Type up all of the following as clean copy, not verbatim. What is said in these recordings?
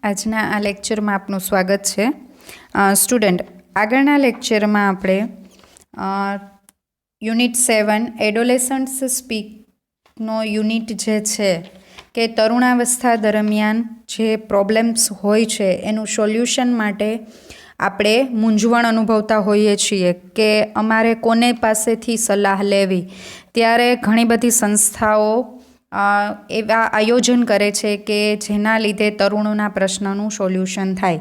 આજના આ લેક્ચરમાં આપનું સ્વાગત છે. સ્ટુડન્ટ, આગળના લેક્ચરમાં આપણે યુનિટ 7 એડોલેસન્ટ્સ સ્પીકનો યુનિટ જે છે કે તરુણાવસ્થા દરમિયાન જે પ્રોબ્લેમ્સ હોય છે એનું સોલ્યુશન માટે આપણે મૂંઝવણ અનુભવતા હોઈએ છીએ કે અમારે કોને પાસેથી સલાહ લેવી. ત્યારે ઘણી બધી સંસ્થાઓ એવા આયોજન કરે છે કે જેના લીધે તરુણોના પ્રશ્નનું સોલ્યુશન થાય.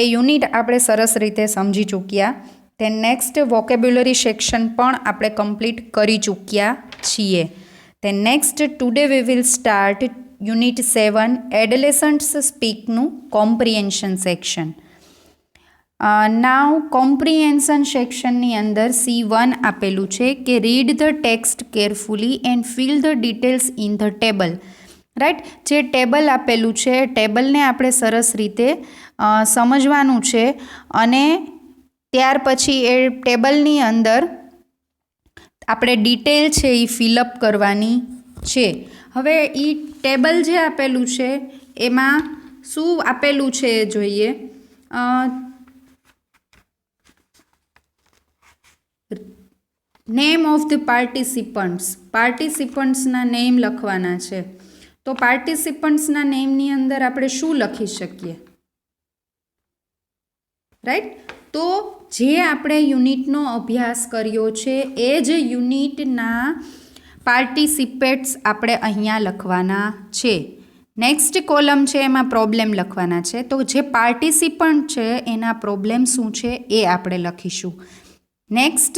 એ યુનિટ આપણે સરસ રીતે સમજી ચૂક્યા. તે નેક્સ્ટ વોકેબ્યુલરી સેક્શન પણ આપણે કમ્પ્લીટ કરી ચૂક્યા છીએ. તે next today we will start unit 7 adolescents સ્પીકનું કોમ્પ્રિહેન્શન સેક્શન. નાવ કોમ્પ્રિહેન્શન સેક્શનની અંદર C1 આપેલું છે કે read the text carefully and fill the details in the table. Right, જે ટેબલ આપેલું છે ટેબલને આપણે સરસ રીતે સમજવાનું છે અને ત્યાર પછી એ ટેબલની અંદર આપણે ડિટેલ છે એ ફિલઅપ કરવાની છે. હવે એ ટેબલ જે આપેલું છે એમાં શું આપેલું છે એ જોઈએ. નેમ ઓફ ધ પાર્ટિસિપન્ટ્સના નેમ લખવાના છે. તો પાર્ટિસિપન્ટ્સના નેમની અંદર આપણે શું લખી શકીએ? રાઈટ, તો જે આપણે યુનિટનો અભ્યાસ કર્યો છે એ જ યુનિટના પાર્ટિસિપેટ્સ આપણે અહીંયા લખવાના છે. નેક્સ્ટ કોલમ છે એમાં પ્રોબ્લેમ લખવાના છે. તો જે પાર્ટિસિપન્ટ છે એના પ્રોબ્લેમ શું છે એ આપણે લખીશું. નેક્સ્ટ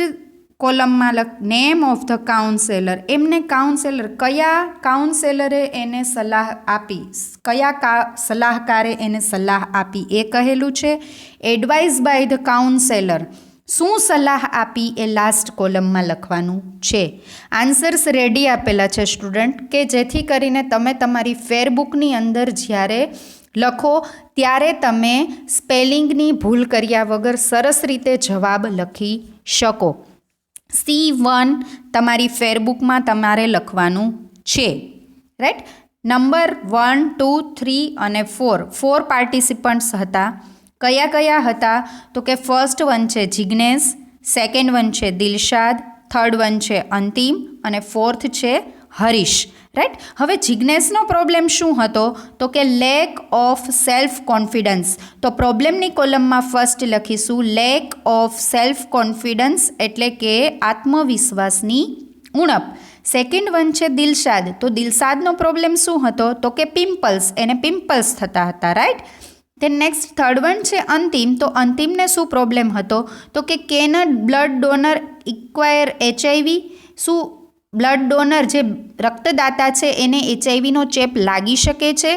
કોલમમાં નેમ ઓફ ધ કાઉન્સેલર, એમને કાઉન્સેલર કયા કાઉન્સેલરે એને સલાહ આપી, કયા સલાહકારે એને સલાહ આપી એ કહેલું છે. એડવાઇસ બાય ધ કાઉન્સેલર, શું સલાહ આપી એ લાસ્ટ કોલમમાં લખવાનું છે. આન્સર્સ રેડી આપેલા છે સ્ટુડન્ટ, કે જેથી કરીને તમે તમારી ફેરબુકની અંદર જ્યારે લખો ત્યારે તમે સ્પેલિંગની ભૂલ કર્યા વગર સરસ રીતે જવાબ લખી શકો. C1 તમારી ફેરબુકમાં તમારે લખવાનું છે. રાઈટ, નંબર 1, 2, 3 અને 4 પાર્ટિસિપન્ટ્સ હતા. કયા કયા હતા? તો કે ફર્સ્ટ વન છે જિગ્નેશ, સેકન્ડ વન છે દિલશાદ, થર્ડ વન છે અંતિમ અને ફોર્થ છે હરીશ. રાઈટ, હવે જિગ્નેશનો પ્રોબ્લેમ શું હતો? તો કે લેક ઓફ સેલ્ફ કોન્ફિડન્સ. તો પ્રોબ્લેમની કોલમમાં ફર્સ્ટ લખીશું લેક ઓફ સેલ્ફ કોન્ફિડન્સ, એટલે કે આત્મવિશ્વાસની ઉણપ. સેકન્ડ વન છે દિલશાદ. તો દિલશાદનો પ્રોબ્લેમ શું હતો? તો કે પિમ્પલ્સ, એને પિમ્પલ્સ થતા હતા. રાઈટ, તે નેક્સ્ટ થર્ડ વન છે અંતિમ. તો અંતિમને શું પ્રોબ્લેમ હતો? તો કે કેન બ્લડ ડોનર ઇક્વાયર HIV. શું બ્લડ ડોનર જે રક્તદાતા છે એને HIV ચેપ લાગી શકે છે?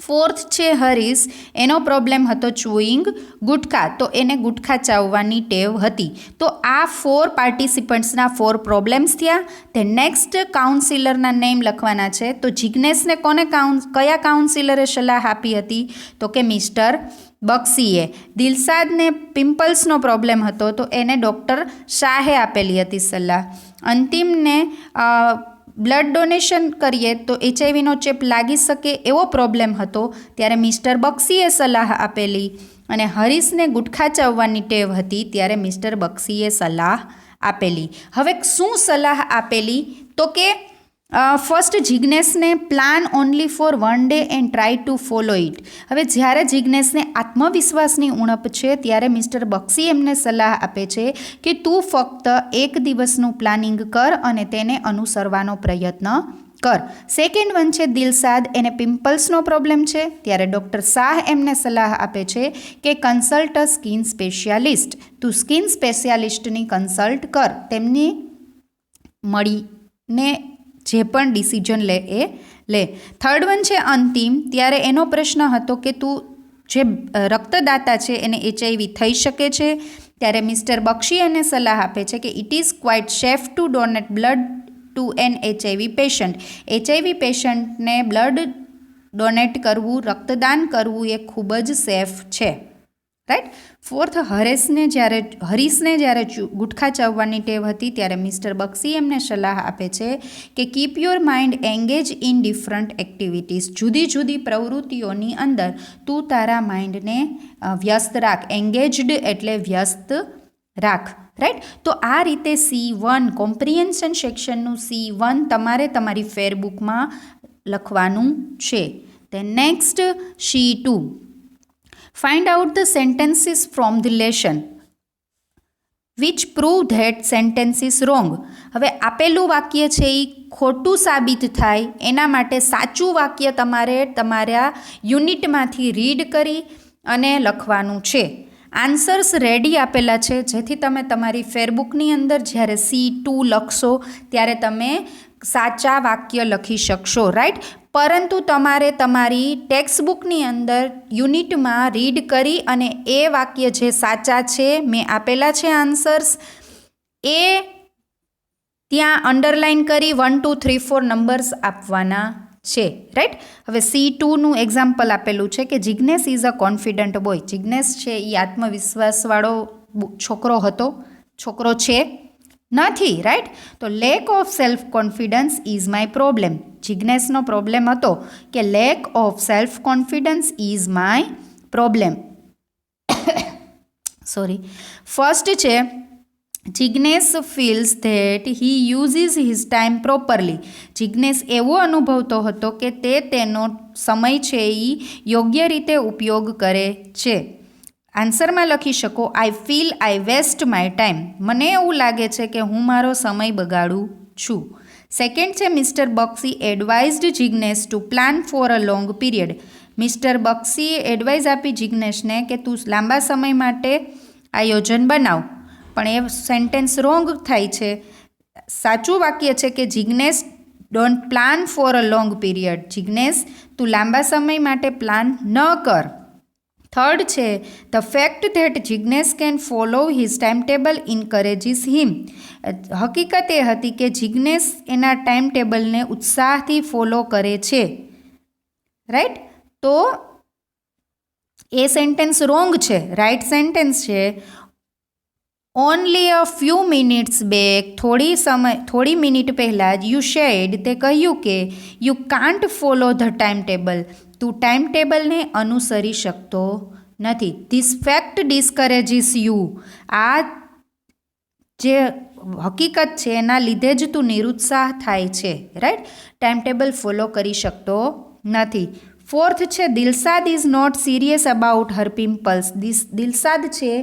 ફોર્થ છે હરીશ, એનો પ્રોબ્લેમ હતો ચુઈંગ ગુટખા. તો એને ગુટખા ચાવવાની ટેવ હતી. તો આ 4 પાર્ટિસિપન્ટ્સના 4 પ્રોબ્લેમ્સ થયા. તે નેક્સ્ટ કાઉન્સિલરના નેમ લખવાના છે. તો જિગ્નેશને કયા કાઉન્સિલરે સલાહ આપી હતી? તો કે મિસ્ટર બક્ષીએ. દિલશાદને પિમ્પલ્સનો પ્રોબ્લેમ હતો તો એને ડૉક્ટર શાહે આપેલી હતી સલાહ. અંતિમને બ્લડ ડોનેશન કરીએ તો HIV ચેપ લાગી શકે એવો પ્રોબ્લેમ હતો, ત્યારે મિસ્ટર બક્ષીએ સલાહ આપેલી. અને હરીશને ગુટખા ચાવવાની ટેવ હતી, ત્યારે મિસ્ટર બક્ષીએ સલાહ આપેલી. હવે શું સલાહ આપેલી? તો કે ફર્સ્ટ જિગ્નેશને plan only for 1 day and try to follow it. હવે જ્યારે જિગ્નેશને આત્મવિશ્વાસની ઉણપ છે ત્યારે મિસ્ટર બક્ષી એમને સલાહ આપે છે કે તું ફક્ત 1 દિવસનું પ્લાનિંગ કર અને તેને અનુસરવાનો પ્રયત્ન કર. સેકન્ડ વન છે દિલશાદ, એને પિમ્પલ્સનો પ્રોબ્લેમ છે, ત્યારે ડૉક્ટર શાહ એમને સલાહ આપે છે કે કન્સલ્ટ અ સ્કિન સ્પેશિયાલિસ્ટ. તું સ્કિન સ્પેશિયાલિસ્ટની કન્સલ્ટ કર, તેમને મળીને જે પણ ડિસિઝન લે એ લે. થર્ડ વન છે અંતિમ, ત્યારે એનો પ્રશ્ન હતો કે તું જે રક્તદાતા છે એને HIV થઈ શકે છે, ત્યારે મિસ્ટર બક્ષી એને સલાહ આપે છે કે it is quite safe to donate blood to an HIV patient. HIV પેશન્ટને બ્લડ ડોનેટ કરવું, રક્તદાન કરવું એ ખૂબ જ સેફ છે. રાઈટ. ફોર્થ, હરીશને જ્યારે ગુટખા ચાવવાની ટેવ હતી ત્યારે મિસ્ટર બક્ષી એમને સલાહ આપે છે કે keep your mind engage in different activities. જુદી જુદી પ્રવૃત્તિઓની અંદર તું તારા માઇન્ડને વ્યસ્ત રાખ. એંગેજડ એટલે વ્યસ્ત રાખ. રાઈટ. તો આ રીતે C1 કોમ્પ્રિહેન્શન સેક્શનનું C1 તમારે તમારી ફેરબુકમાં લખવાનું છે. then next C2, find out the sentences from the lesson which prove that sentence is wrong. હવે આપેલું વાક્ય છે એ ખોટું સાબિત થાય એના માટે સાચું વાક્ય તમારે તમારા યુનિટમાંથી રીડ કરી અને લખવાનું છે. આન્સર્સ રેડી આપેલા છે જેથી તમે તમારી ફેરબુકની અંદર જ્યારે C2 લખશો ત્યારે તમે સાચા વાક્ય લખી શકશો. રાઈટ. પરંતુ તમારે તમારી ટેક્સ્ટબુકની અંદર યુનિટમાં રીડ કરી અને એ વાક્ય જે સાચા છે મેં આપેલા છે આન્સર્સ એ ત્યાં અંડરલાઇન કરી 1 2 3 4 નંબર્સ આપવાના છે. રાઈટ. હવે C2નું એક્ઝામ્પલ આપેલું છે કે Jignesh is a confident boy. Jignesh છે એ આત્મવિશ્વાસવાળો છોકરો છે નથી. રાઈટ. તો lack of self confidence is my problem. જિગ્નેશનો પ્રોબ્લેમ હતો કે lack of self confidence is my problem. Sorry. First છે Jignesh feels that he uses his time properly. Jignesh એવો અનુભવતો હતો કે તે તેનો સમય છે એ યોગ્ય રીતે ઉપયોગ કરે છે. આન્સરમાં લખી શકો I feel I waste my time. મને એવું લાગે છે કે હું મારો સમય બગાડું છું. સેકન્ડ છે mister Bakshi advised Jignesh to plan for a long period. Mister બક્ષીએ એડવાઇઝ આપી જિગ્નેશને કે તું લાંબા સમય માટે આયોજન બનાવ. પણ એ સેન્ટેન્સ રોંગ થાય છે. સાચું વાક્ય છે કે Jignesh don't plan for a long period. Jignesh તું લાંબા સમય માટે પ્લાન ન કર. થર્ડ છે the fact that Jignesh can follow his time table encourages him. હકીકત એ હતી કે જિગ્નેશ એના ટાઈમ ટેબલને ઉત્સાહથી ફોલો કરે છે. રાઈટ. તો એ સેન્ટેન્સ રોંગ છે. રાઈટ સેન્ટેન્સ છે only a few minutes back. થોડી મિનિટ પહેલાં જ યુ શેડ તે કહ્યું કે you can't follow the time table. તું ટાઈમ ટેબલને અનુસરી શકતો નથી. This fact discourages you. આ જે હકીકત છે એના લીધે જ તું નિરુત્સાહ થાય છે. રાઈટ. ટાઈમ ટેબલ ફોલો કરી શકતો નથી. ફોર્થ છે Dilshad is not serious about her pimples. Dilshad છે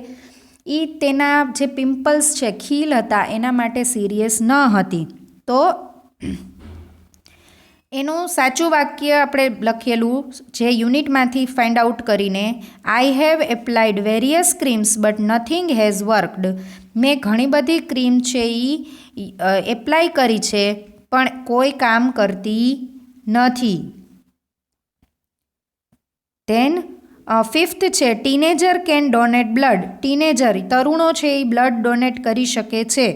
એ તેના જે પિમ્પલ્સ છે ખીલ હતા એના માટે સિરિયસ ન હતી. તો એનું સાચું વાક્ય આપણે લખેલું જે યુનિટમાંથી ફાઇન્ડ આઉટ કરીને I have applied various creams but nothing has worked. મેં ઘણી બધી ક્રીમ છે એ એપ્લાય કરી છે પણ કોઈ કામ કરતી નથી. ધેન ફિફ્થ છે teenager can donate blood. Teenager તરુણો છે એ બ્લડ ડોનેટ કરી શકે છે.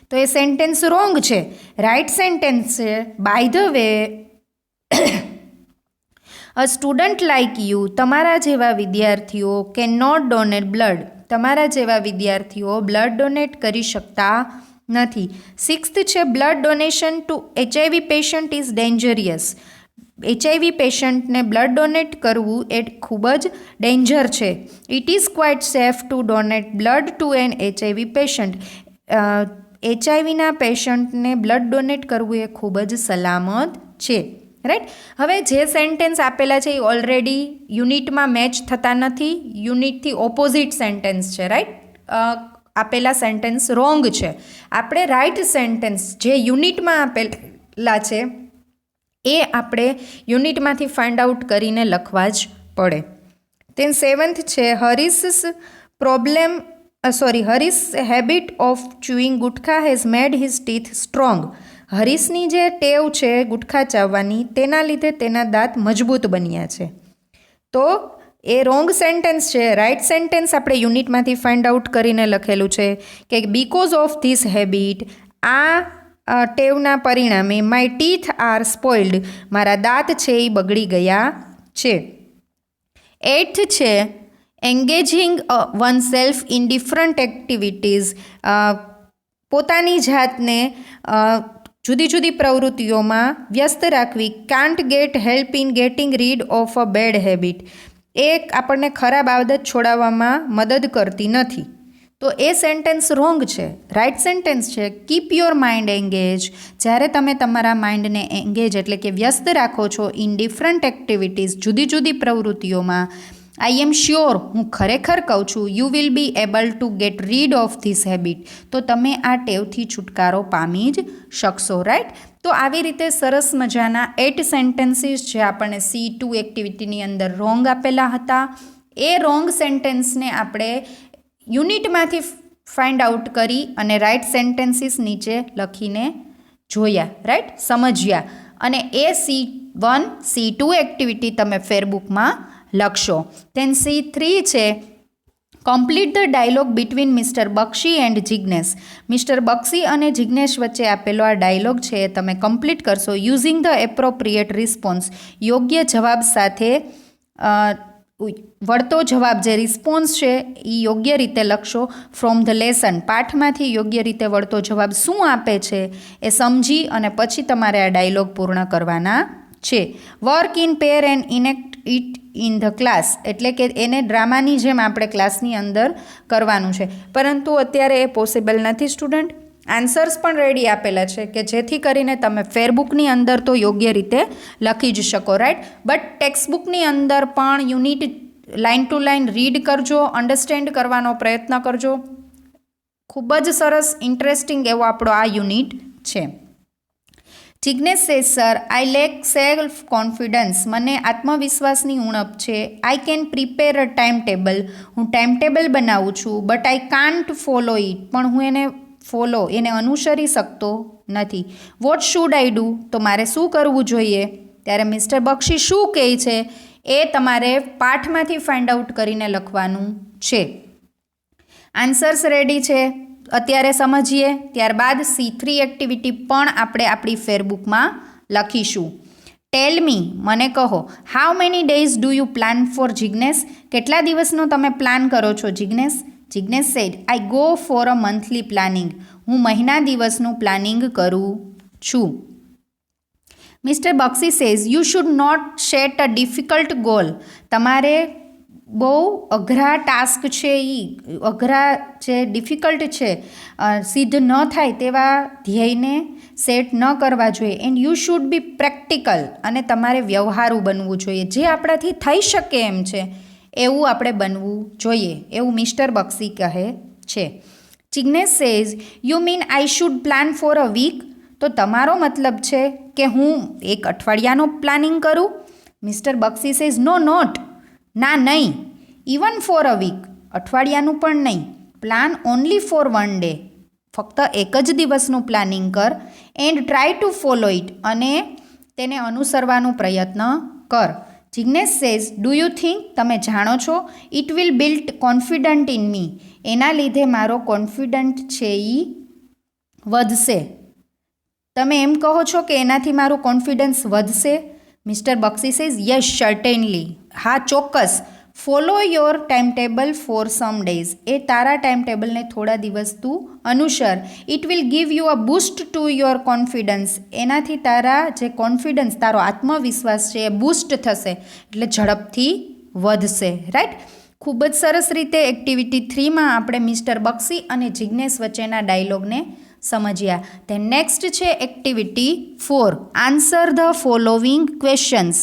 તો એ સેન્ટેન્સ રોંગ છે. રાઇટ સેન્ટેન્સ છે by the way a student like you. તમારા જેવા વિદ્યાર્થીઓ કેન નોટ ડોનેટ બ્લડ. તમારા જેવા વિદ્યાર્થીઓ બ્લડ ડોનેટ કરી શકતા નથી. સિક્સ્થ છે blood donation to HIV patient is dangerous. HIV પેશન્ટને બ્લડ ડોનેટ કરવું એ ખૂબ જ ડેન્જર છે. It is quite safe to donate blood to an HIV patient. HIVના પેશન્ટને બ્લડ ડોનેટ કરવું એ ખૂબ જ સલામત છે. રાઈટ. હવે જે સેન્ટેન્સ આપેલા છે એ ઓલરેડી યુનિટમાં મેચ થતા નથી. યુનિટથી ઓપોઝિટ સેન્ટેન્સ છે. રાઈટ. આપેલા સેન્ટેન્સ રોંગ છે. આપણે રાઈટ સેન્ટેન્સ જે યુનિટમાં આપેલા છે એ આપણે યુનિટમાંથી ફાઇન્ડ આઉટ કરીને લખવા જ પડે. તેન સેવન્થ છે Harish habit of chewing gutkha has made his teeth strong. હરીશની જે ટેવ છે ગુટખા ચાવવાની તેના લીધે તેના દાંત મજબૂત બન્યા છે. તો એ રોંગ સેન્ટેન્સ છે. રાઇટ સેન્ટેન્સ આપણે યુનિટમાંથી ફાઇન્ડ આઉટ કરીને લખેલું છે કે બીકોઝ ઓફ ધીસ હેબિટ, આ ટેવના પરિણામે માય ટીથ આર સ્પોઇલ્ડ. મારા દાંત છે એ બગડી ગયા છે. એઇથ છે engaging one self in different activities, પોતાની જાતને જુદી જુદી પ્રવૃત્તિઓમાં વ્યસ્ત રાખવી. Can't get help in getting rid of a bad habit, એ આપણને ખરાબ આદત છોડાવવામાં મદદ કરતી નથી. તો એ સેન્ટેન્સ રોંગ છે. રાઇટ સેન્ટેન્સ છે કીપ યોર માઇન્ડ એન્ગેજ. જ્યારે તમે તમારા માઇન્ડને એન્ગેજ એટલે કે વ્યસ્ત રાખો છો ઇન ડિફરન્ટ એક્ટિવિટીઝ, જુદી જુદી પ્રવૃત્તિઓમાં, આઈ એમ શ્યોર, હું ખરેખર કહું છું, you will be able to get rid of this habit, તો તમે આ ટેવથી છુટકારો પામી જ શકશો. રાઈટ. તો આવી રીતે સરસ મજાના 8 સેન્ટેન્સીસ જે આપણને C2 એક્ટિવિટીની અંદર રોંગ આપેલા હતા, એ રોંગ સેન્ટેન્સને આપણે યુનિટમાંથી ફાઇન્ડ આઉટ કરી અને રાઇટ સેન્ટેન્સીસ નીચે લખીને જોયા. રાઈટ, સમજ્યા. અને એ C1 C2 એક્ટિવિટી તમે ફેરબુકમાં લખશો. ધેન C3 છે complete the dialogue between mister Bakshi and Jignesh. Mister Bakshi અને જિજ્ઞેશ વચ્ચે આપેલો આ ડાયલોગ છે એ તમે કમ્પ્લીટ કરશો યુઝિંગ ધ એપ્રોપ્રિએટ રિસ્પોન્સ. યોગ્ય જવાબ સાથે વળતો જવાબ જે રિસ્પોન્સ છે એ યોગ્ય રીતે લખશો ફ્રોમ ધ લેસન. પાઠમાંથી યોગ્ય રીતે વળતો જવાબ શું આપે છે એ સમજી અને પછી તમારે આ ડાયલોગ પૂર્ણ કરવાના છે. Work in pair and enact it in the class, એટલે કે એને ડ્રામાની જેમ આપણે ક્લાસની અંદર કરવાનું છે, પરંતુ અત્યારે એ પોસિબલ નથી સ્ટુડન્ટ. આન્સર્સ પણ રેડી આપેલા છે કે જેથી કરીને તમે ફેરબુકની અંદર તો યોગ્ય રીતે લખી જ શકો. રાઈટ. બટ ટેક્સ્ટબુકની અંદર પણ unit line to line read કરજો, અન્ડરસ્ટેન્ડ કરવાનો પ્રયત્ન કરજો. ખૂબ જ સરસ ઇન્ટરેસ્ટિંગ એવો આપણો આ યુનિટ છે. Jignesh says sir I lake self confidence, મને આત્મવિશ્વાસની ઉણપ છે. I can prepare a time table, હું ટાઈમ ટેબલ બનાવું છું. But I can't follow it, પણ હું એને અનુસરી શકતો નથી. વોટ શુડ આઈ ડુ, તો મારે શું કરવું જોઈએ? ત્યારે મિસ્ટર બક્ષી શું કહે છે એ તમારે પાઠમાંથી ફાઇન્ડ આઉટ કરીને લખવાનું છે. આન્સર્સ રેડી છે, અત્યારે સમજીએ. ત્યારબાદ C3 એક્ટિવિટી પણ આપણે આપણી ફેરબુકમાં લખીશું. ટેલ મી, મને કહો, how many days do you plan for Jignesh, કેટલા દિવસનો તમે પ્લાન કરો છો Jignesh? Jignesh said I go for a monthly planning, હું મહિના દિવસનું પ્લાનિંગ કરું છું. Mister Bakshi says you should not set a difficult goal, તમારે બહુ અઘરા ટાસ્ક છે એ અઘરા જે ડિફિકલ્ટ છે સિદ્ધ ન થાય તેવા ધ્યેયને સેટ ન કરવા જોઈએ. And you should be practical, અને તમારે વ્યવહારુ બનવું જોઈએ. જે આપણાથી થઈ શકે એમ છે એવું આપણે બનવું જોઈએ, એવું મિસ્ટર બક્ષી કહે છે. Jignesh says you mean I should plan for a week, તો તમારો મતલબ છે કે હું એક અઠવાડિયાનો પ્લાનિંગ કરું? Mister Bakshi says no not, ના નહીં. ઇવન ફોર અ વીક, અઠવાડિયાનું પણ નહીં. પ્લાન ઓનલી ફોર 1 ડે, ફક્ત એક જ દિવસનું પ્લાનિંગ કર. And try to follow it, અને તેને અનુસરવાનો પ્રયત્ન કર. Jignesh says do you think, તમે જાણો છો, it will build confident in મી, એના લીધે મારો કોન્ફિડન્ટ છે એ વધશે. તમે એમ કહો છો કે એનાથી મારું કોન્ફિડન્સ વધશે? Mister Bakshi says yes certainly, હા ચોક્કસ. Follow your time table for some days, એ તારા ટાઈમ ટેબલને થોડા દિવસ તું અનુસર. It will give you a boost to your confidence, એનાથી તારા જે કોન્ફિડન્સ, તારો આત્મવિશ્વાસ છે એ બૂસ્ટ થશે, એટલે ઝડપથી વધશે. રાઈટ. ખૂબ જ સરસ રીતે એક્ટિવિટી 3માં આપણે મિસ્ટર બક્ષી અને જિજ્ઞેશ વચ્ચેના ડાયલોગને સમજ્યા. તે નેક્સ્ટ છે activity 4, answer the following questions.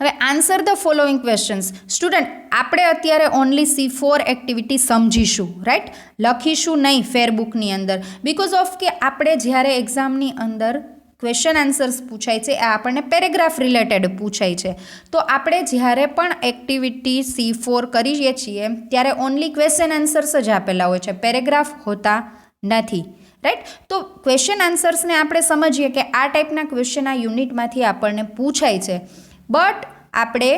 હવે answer the following questions. Student, આપણે અત્યારે ઓનલી C4 એક્ટિવિટી સમજીશું. રાઈટ. લખીશું નહીં ફેરબુકની અંદર, બિકોઝ ઓફ કે આપણે જ્યારે એક્ઝામની અંદર ક્વેશ્ચન આન્સર્સ પૂછાય છે એ આપણને પેરેગ્રાફ રિલેટેડ પૂછાય છે. તો આપણે જ્યારે પણ એક્ટિવિટી C4 કરીએ છીએ ત્યારે ઓનલી ક્વેશ્ચન આન્સર્સ જ આપેલા હોય છે, પેરેગ્રાફ હોતા નથી. રાઈટ. તો ક્વેશ્ચન આન્સર્સને આપણે સમજીએ કે આ ટાઈપના ક્વેશ્ચન આ યુનિટમાંથી આપણને પૂછાય છે, બટ આપણે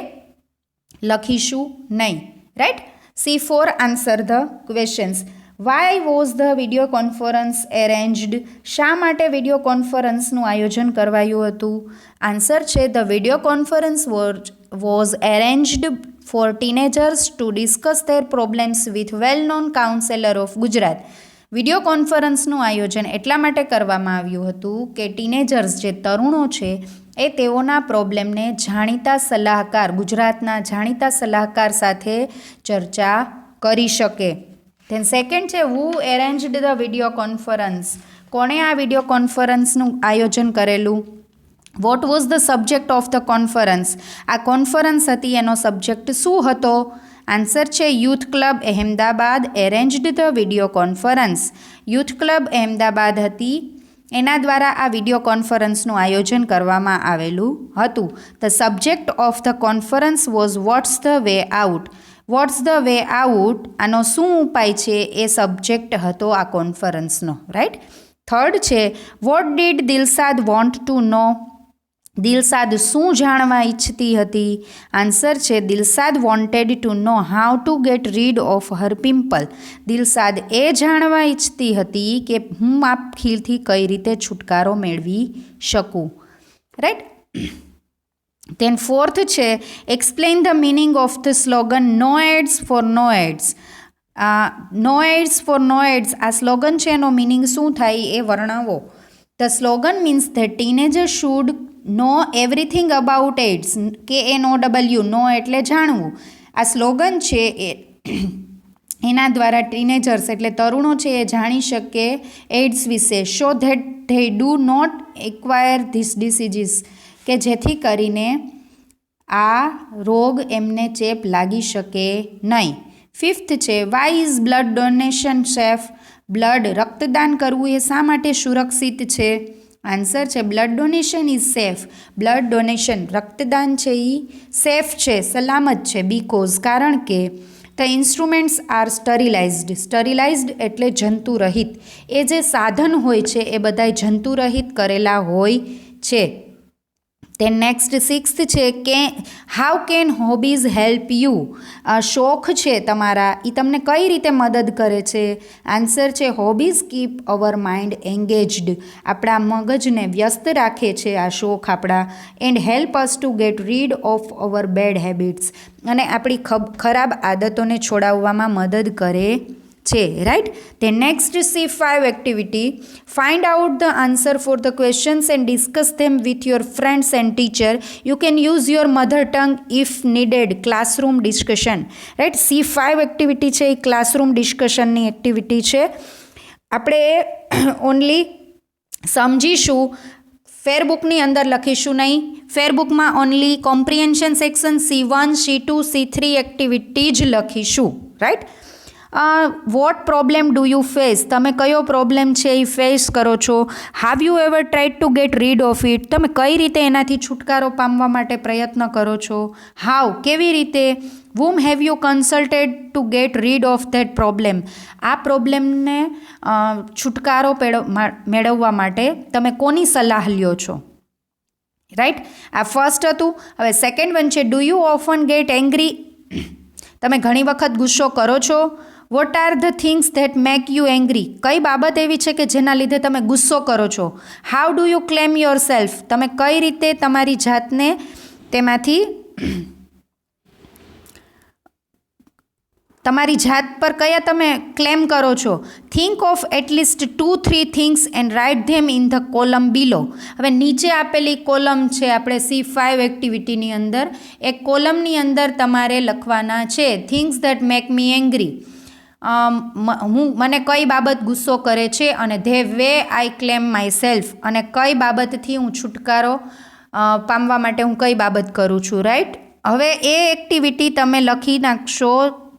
લખીશું નહીં. Right. C4 answer the questions. Why was the video conference arranged, શા માટે વિડીયો કોન્ફરન્સનું આયોજન કરવાયું હતું? આન્સર છે the video conference was was arranged for teenagers to discuss their problems with well-known counselor of Gujarat. Video કોન્ફરન્સનું આયોજન એટલા માટે કરવામાં આવ્યું હતું કે ટીનેજર્સ જે તરુણો છે એ તેઓના પ્રોબ્લેમને જાણીતા સલાહકાર, ગુજરાતના જાણીતા સલાહકાર સાથે ચર્ચા કરી શકે. ધેન સેકન્ડ છે who arranged the video conference. કોણે આ વિડીયો કોન્ફરન્સનું આયોજન કરેલું? What was the subject of the conference? આ કોન્ફરન્સ હતી એનો સબ્જેક્ટ શું હતો? આન્સર છે youth club Ahmedabad arranged the video conference. Youth club Ahmedabad હતી એના દ્વારા આ વિડીયો કોન્ફરન્સનું આયોજન કરવામાં આવેલું હતું. The subject of the conference was what's the way out. What's the way out આનો શું ઉપાય છે એ સબ્જેક્ટ હતો આ કોન્ફરન્સનો, રાઈટ. થર્ડ છે what did Dilshad want to know? દિલશાદ શું જાણવા ઈચ્છતી હતી? આન્સર છે Dilshad wanted to know how to get rid of her pimple. Dilshad એ જાણવા ઈચ્છતી હતી કે હું આ ખીલથી કઈ રીતે છુટકારો મેળવી શકું, રાઈટ. ધેન ફોર્થ છે explain the meaning of the slogan know AIDS for no AIDS. Know AIDS for no AIDS આ સ્લોગન છે એનો મિનિંગ શું થાય એ વર્ણવો. The slogan means the teenager should know everything about AIDS. KNOW, know એટલે જાણવું. આ સ્લોગન છે એ એના દ્વારા ટીનેજર્સ એટલે તરુણો છે એ જાણી શકે એડ્સ વિશે. So that they do not acquire this diseases, કે જેથી કરીને આ રોગ એમને ચેપ લાગી શકે નહીં. ફિફ્થ છે why is blood donation safe? Blood રક્તદાન કરવું એ શા માટે સુરક્ષિત છે? આન્સર છે blood donation is safe. Blood donation રક્તદાન છે એ સેફ છે, સલામત છે. બીકોઝ કારણ કે ધ ઇન્સ્ટ્રુમેન્ટ્સ આર સ્ટરીલાઇઝડ. સ્ટરીલાઇઝડ એટલે જંતુરહિત. એ જે સાધન હોય છે એ બધાય જંતુરહિત કરેલા હોય છે. ધેન નેક્સ્ટ સિક્સ્થ છે કે how can hobbies help you? શોખ છે તમારા એ તમને કઈ રીતે મદદ કરે છે? આન્સર છે hobbies keep our mind engaged. આપણા મગજને વ્યસ્ત રાખે છે આ શોખ આપણા. And help us to get rid of our bad habits. અને આપણી ખરાબ આદતોને છોડાવવામાં મદદ કરે છે, રાઈટ. તે next C5 activity find out the answer for the questions and discuss them with your friends and teacher. You can use your mother tongue if needed. Classroom discussion, right. C5 activity છે એ classroom ડિસ્કશનની activity છે. આપણે only સમજીશું, ફેરબુકની અંદર લખીશું નહીં. ફેરબુકમાં only comprehension section C1, C2, C3 activity જ લખીશું, right. What problem do you face? તમે કયો પ્રોબ્લેમ છે એ ફેસ કરો છો? Have you ever tried to get rid of it? તમે કઈ રીતે એનાથી છુટકારો પામવા માટે પ્રયત્ન કરો છો? હાવ કેવી રીતે? whom have you consulted to get rid of that problem? આ પ્રોબ્લેમને છુટકારો મેળવવા માટે તમે કોની સલાહ લ્યો છો, રાઈટ. આ ફર્સ્ટ હતું. હવે સેકન્ડ વન છે do you often get angry? તમે ઘણી વખત ગુસ્સો કરો છો? What are the things that make you angry? કઈ બાબત એવી છે કે જેના લીધે તમે ગુસ્સો કરો છો? How do you claim your self? તમે કઈ રીતે તમારી જાતને તેમાંથી તમારી જાત પર કયા તમે ક્લેમ કરો છો? Think of at least 2-3 things and write them in the column below. હવે નીચે આપેલી કોલમ છે આપણે C5 એક્ટિવિટીની અંદર, એક કોલમની અંદર તમારે લખવાના છે things that make me angry. મને કઈ બાબત ગુસ્સો કરે છે, અને they way I claim my self, અને કઈ બાબતથી હું છુટકારો પામવા માટે હું કઈ બાબત કરું છું, રાઈટ. હવે એ એક્ટિવિટી તમે લખી નાખશો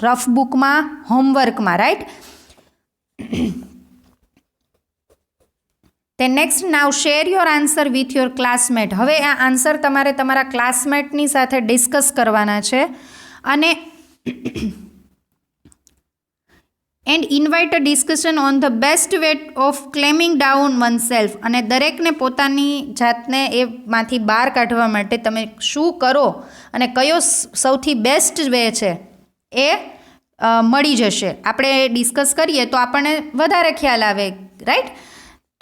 રફ બુકમાં, હોમવર્કમાં, રાઈટ. તે next now share your answer with your classmate. હવે આ આન્સર તમારે તમારા ક્લાસમેટની સાથે ડિસ્કસ કરવાના છે, અને and invite a discussion on the best way of claiming down one self. અને દરેકને પોતાની જાતને એમાંથી બહાર કાઢવા માટે તમે શું કરો અને કયો સૌથી બેસ્ટ વે છે એ મળી જશે. આપણે ડિસ્કસ કરીએ તો આપણને વધારે ખ્યાલ આવે, રાઈટ.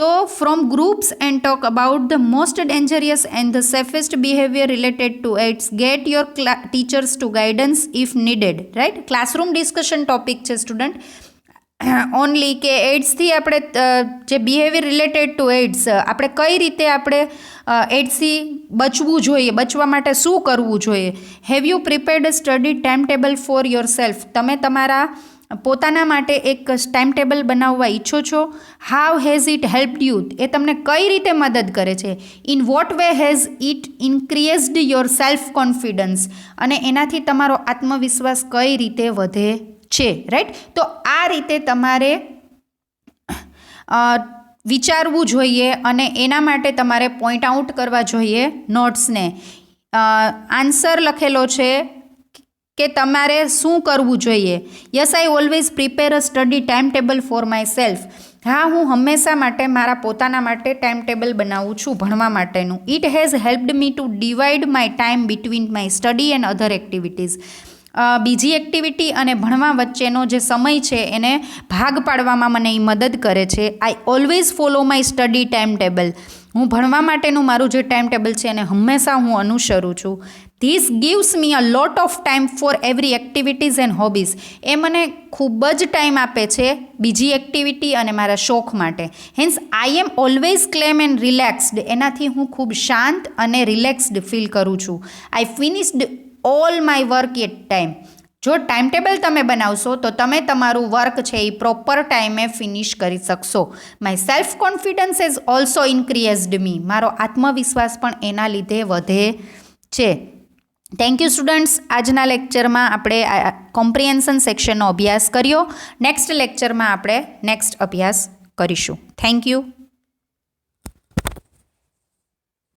તો from groups and talk about the most dangerous and the safest behaviour related to AIDS. Get your teachers to guidance if needed. Right, classroom discussion topic છે સ્ટુડન્ટ ઓનલી, કે એડ્સથી આપણે જે બિહેવિયર રિલેટેડ ટુ એડ્સ, આપણે કઈ રીતે આપણે એડ્સથી બચવું જોઈએ, બચવા માટે શું કરવું જોઈએ. Have you prepared a study time table for your self. તમે તમારા પોતાના માટે એક ટાઈમ ટેબલ બનાવવા ઈચ્છો છો. હાવ હેઝ ઇટ હેલ્પડ યુ. એ તમને કઈ રીતે મદદ કરે છે. In vote way has it increased your self confidence. અને એનાથી તમારો આત્મવિશ્વાસ કઈ રીતે વધે છે. રાઈટ, તો આ રીતે તમારે વિચારવું જોઈએ અને એના માટે તમારે પોઈન્ટ આઉટ કરવા જોઈએ નોટ્સને. આન્સર લખેલો છે કે તમારે શું કરવું જોઈએ. Yes, I always prepare a study time table for my self. હા, હું હંમેશા માટે મારા પોતાના માટે ટાઈમ ટેબલ બનાવું છું ભણવા માટેનું. It has helped me to divide my time between my study and other activities. બીજી એક્ટિવિટી અને ભણવા વચ્ચેનો જે સમય છે એને ભાગ પાડવામાં મને એ મદદ કરે છે. I always follow my study time table. હું ભણવા માટેનું મારું જે ટાઈમ ટેબલ છે એને હંમેશા હું અનુસરું છું. This gives me a lot of time for every activities and hobbies. એ મને ખૂબ જ ટાઈમ આપે છે બીજી એક્ટિવિટી અને મારા શોખ માટે. Hence I am always calm and relaxed. એનાથી હું ખૂબ શાંત અને રિલેક્સ્ડ ફીલ કરું છું. I finished all my work at time. જો ટાઈમ ટેબલ તમે બનાવશો તો તમે તમારું વર્ક છે એ પ્રોપર ટાઈમે ફિનિશ કરી શકશો. My self confidence is also increased me. મારો આત્મવિશ્વાસ પણ એના લીધે વધે છે. Thank you students. આજના લેક્ચરમાં આપણે કોમ્પ્રિહેન્શન સેક્શનનો અભ્યાસ કર્યો. નેક્સ્ટ લેક્ચરમાં આપણે નેક્સ્ટ અભ્યાસ કરીશું. Thank you.